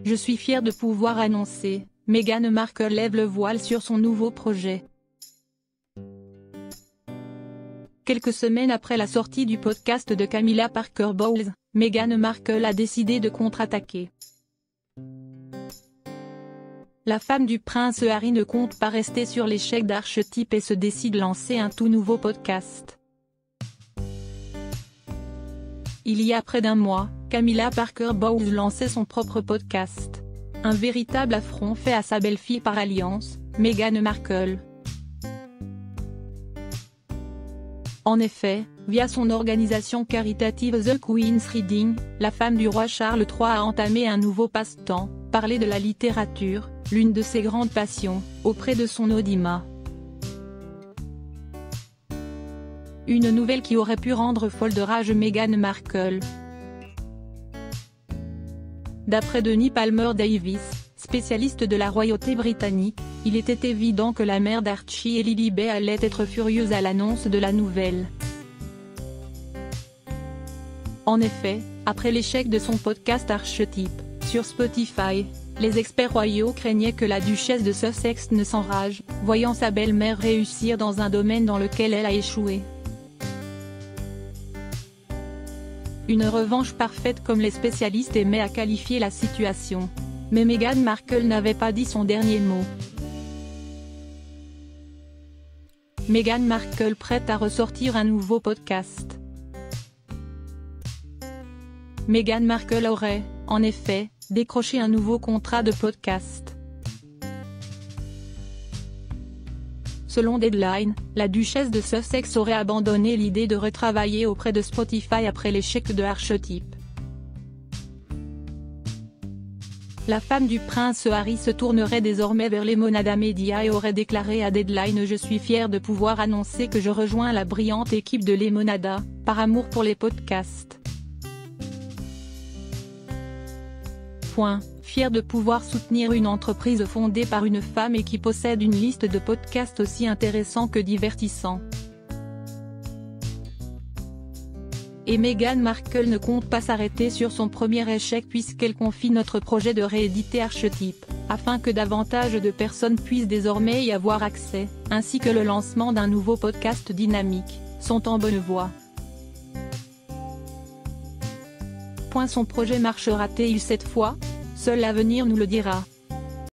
Je suis fière de pouvoir annoncer, Meghan Markle lève le voile sur son nouveau projet. Quelques semaines après la sortie du podcast de Camilla Parker Bowles, Meghan Markle a décidé de contre-attaquer. La femme du prince Harry ne compte pas rester sur l'échec d'Archetype et se décide lancer un tout nouveau podcast. Il y a près d'un mois, Camilla Parker Bowles lançait son propre podcast. Un véritable affront fait à sa belle-fille par alliance, Meghan Markle. En effet, via son organisation caritative The Queen's Reading, la femme du roi Charles III a entamé un nouveau passe-temps, parler de la littérature, l'une de ses grandes passions, auprès de son audimat. Une nouvelle qui aurait pu rendre folle de rage Meghan Markle. D'après Denis Palmer Davis, spécialiste de la royauté britannique, il était évident que la mère d'Archie et Lilibet allait être furieuse à l'annonce de la nouvelle. En effet, après l'échec de son podcast Archetype, sur Spotify, les experts royaux craignaient que la duchesse de Sussex ne s'enrage, voyant sa belle-mère réussir dans un domaine dans lequel elle a échoué. Une revanche parfaite comme les spécialistes aimaient à qualifier la situation. Mais Meghan Markle n'avait pas dit son dernier mot. Meghan Markle prête à ressortir un nouveau podcast. Meghan Markle aurait, en effet, décroché un nouveau contrat de podcast. Selon Deadline, la duchesse de Sussex aurait abandonné l'idée de retravailler auprès de Spotify après l'échec de Archetype. La femme du prince Harry se tournerait désormais vers Lemonada Media et aurait déclaré à Deadline « Je suis fière de pouvoir annoncer que je rejoins la brillante équipe de Lemonada, par amour pour les podcasts. Fière de pouvoir soutenir une entreprise fondée par une femme et qui possède une liste de podcasts aussi intéressants que divertissants. » Et Meghan Markle ne compte pas s'arrêter sur son premier échec puisqu'elle confie notre projet de rééditer Archetype, afin que davantage de personnes puissent désormais y avoir accès, ainsi que le lancement d'un nouveau podcast dynamique, sont en bonne voie. Son projet marchera-t-il cette fois? Seul l'avenir nous le dira.